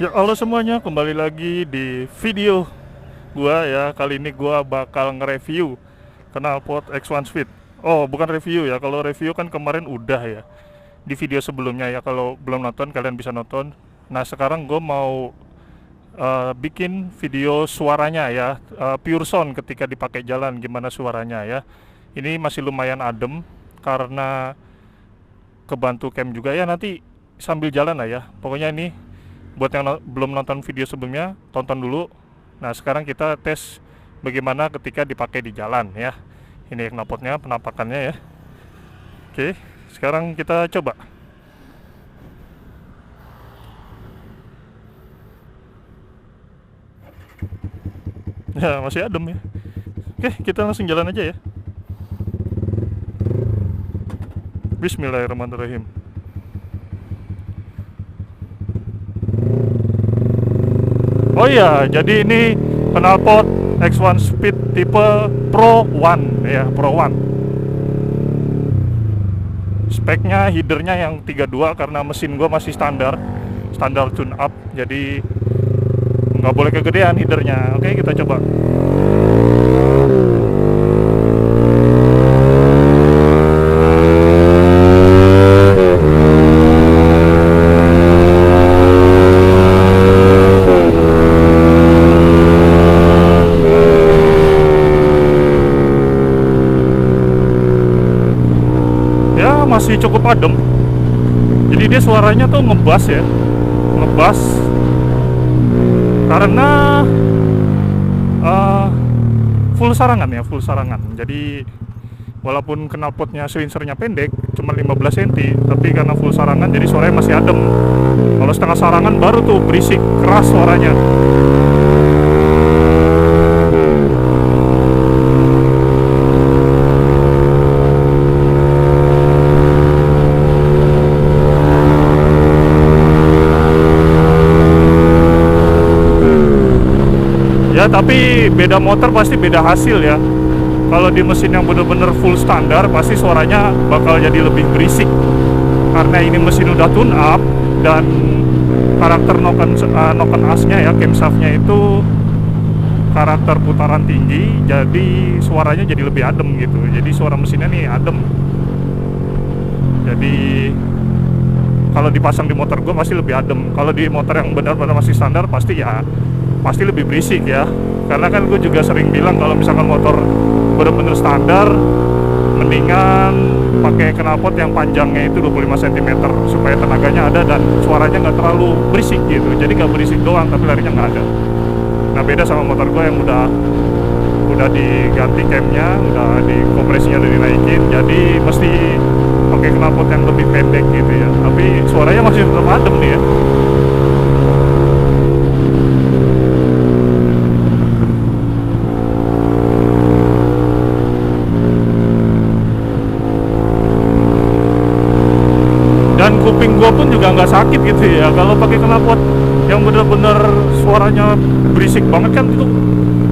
Ya, halo semuanya, kembali lagi di video gua ya. Kali ini gua bakal nge-review knalpot X1 Speed. Oh, bukan review ya. Kalau review kan kemarin udah ya di video sebelumnya ya. Kalau belum nonton kalian bisa nonton. Nah, sekarang gue mau bikin video suaranya ya, pure sound ketika dipakai jalan gimana suaranya ya. Ini masih lumayan adem karena kebantu cam juga ya, nanti sambil jalan lah ya. Pokoknya ini buat yang belum nonton video sebelumnya, tonton dulu. Nah, sekarang kita tes bagaimana ketika dipakai di jalan ya. Ini knalpotnya, penampakannya ya. Oke, sekarang kita coba. Ya, masih adem ya. Oke, kita langsung jalan aja ya. Bismillahirrahmanirrahim. Oh iya, jadi ini knalpot X1 Speed tipe Pro One ya, Pro One. Speknya headernya yang 32 karena mesin gua masih standar tune up, jadi nggak boleh kegedean headernya. Oke, kita coba. Masih cukup adem, jadi dia suaranya tuh ngebas ya, ngebas karena full sarangan ya, full sarangan. Jadi walaupun knalpotnya silinsernya pendek, cuma 15 cm, tapi karena full sarangan jadi suaranya masih adem. Kalau setengah sarangan baru tuh berisik keras suaranya. Ya, tapi beda motor pasti beda hasil ya. Kalau di mesin yang bener-bener full standar pasti suaranya bakal jadi lebih berisik, karena ini mesin udah tune up dan karakter noken asnya ya, camshaftnya itu karakter putaran tinggi, jadi suaranya jadi lebih adem gitu. Jadi suara mesinnya nih adem. Jadi kalau dipasang di motor gue masih lebih adem. Kalau di motor yang benar-benar masih standar pasti lebih berisik ya. Karena kan gue juga sering bilang kalau misalkan motor bener-bener standar, mendingan pakai knalpot yang panjangnya itu 25 cm supaya tenaganya ada dan suaranya nggak terlalu berisik gitu. Jadi nggak berisik doang tapi larinya nggak ada. Nah, beda sama motor gue yang udah udah diganti camnya, udah di kompresinya udah dinaikin, jadi mesti pakai knalpot yang lebih pendek gitu ya. Tapi suaranya masih tetap adem nih ya. Dan kuping gua pun juga nggak sakit gitu ya. Kalau pakai knalpot yang bener-bener suaranya berisik banget kan, itu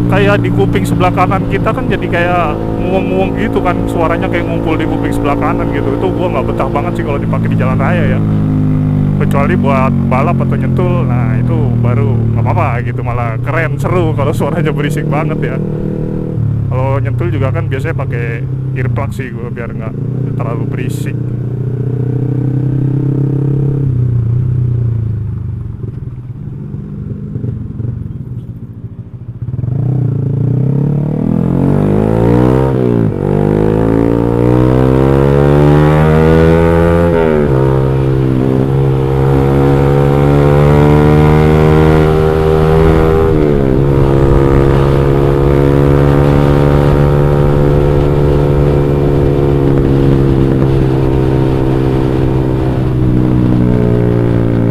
kayak di kuping sebelah kanan kita kan jadi kayak nguang-nguang gitu kan, suaranya kayak ngumpul di kuping sebelah kanan gitu. Itu gua nggak betah banget sih kalau dipakai di jalan raya ya, kecuali buat balap atau nyentul. Nah itu baru nggak apa-apa gitu, malah keren, seru kalau suaranya berisik banget ya. Kalau nyentul juga kan biasanya pakai earplug sih gua, biar nggak terlalu berisik.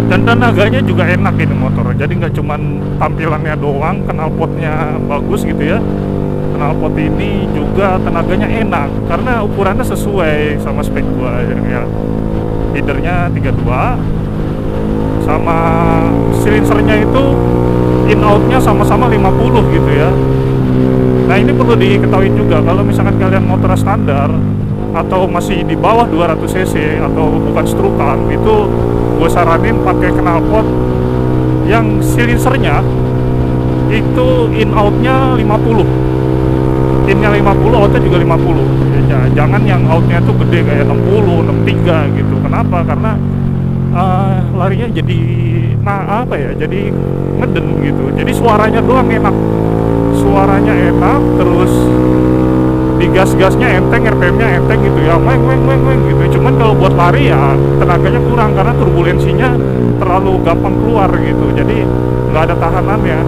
Dan tenaganya juga enak ini motor, jadi nggak cuman tampilannya doang, knalpotnya bagus gitu ya. Knalpot ini juga tenaganya enak karena ukurannya sesuai sama spek gua ya. Headernya 32, sama silinsernya itu in outnya sama-sama 50 gitu ya. Nah ini perlu diketahui juga, kalau misalkan kalian motor standar atau masih di bawah 200 cc atau bukan strukan, itu gue saranin pakai knalpot yang silinsernya itu in outnya 50, innya 50, outnya juga 50 ya. Jangan yang outnya tuh gede kayak 60, 63 gitu. Kenapa? Karena larinya jadi jadi ngeden gitu. Jadi suaranya doang enak, suaranya enak, terus di gas-gasnya enteng, RPM-nya enteng gitu ya, weng gitu. Cuman kalau buat lari ya tenaganya kurang karena turbulensinya terlalu gampang keluar gitu, jadi nggak ada tahanannya.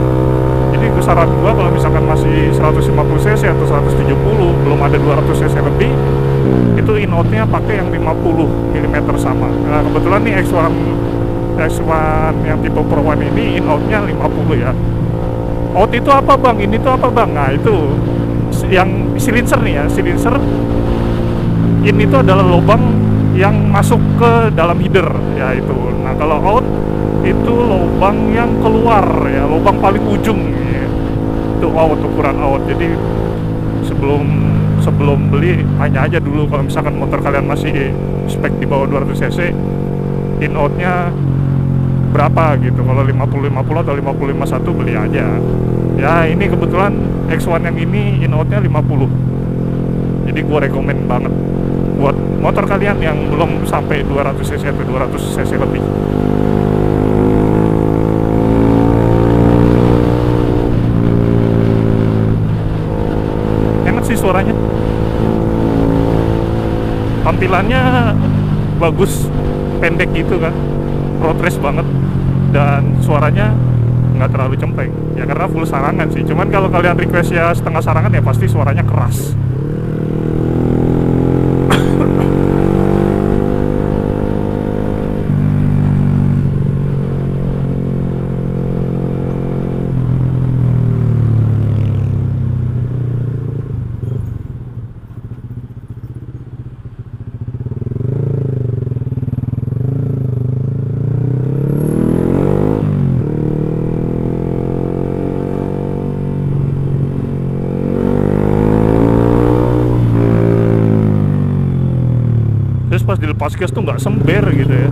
Jadi saran gua kalau misalkan masih 150 cc atau 170, belum ada 200 cc lebih, itu in outnya pakai yang 50 mm sama. Nah kebetulan nih X1 yang tipe Pro One ini in outnya 50 ya. Out itu apa bang? Ini tuh apa bang? Nah itu yang silinser nih ya, silinser ini tuh adalah lubang yang masuk ke dalam header ya itu. Nah kalau out itu lubang yang keluar ya, lubang paling ujung ya. Itu out, ukuran out. Jadi sebelum beli tanya aja dulu kalau misalkan motor kalian masih spek di bawah 200 cc, in outnya berapa gitu. Kalau 50 atau 50 51 beli aja ya. Ini kebetulan X1 yang ini in outnya 50, jadi gue rekomen banget buat motor kalian yang belum sampai 200 cc atau 200 cc lebih. Enak sih suaranya, tampilannya bagus, pendek gitu kan, road race banget, dan suaranya nggak terlalu cempreng ya karena full sarangan sih. Cuman kalau kalian request ya setengah sarangan ya pasti suaranya keras. Terus pas dilepas gas tuh nggak sember gitu ya.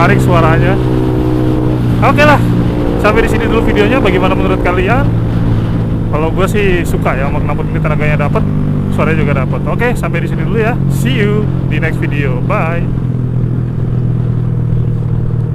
menarik suaranya. Oke lah, sampai di sini dulu videonya. Bagaimana menurut kalian? Kalau gue sih suka ya, sama knalpot ini tenaganya dapat, suaranya juga dapat. Oke, sampai di sini dulu ya. See you di next video. Bye.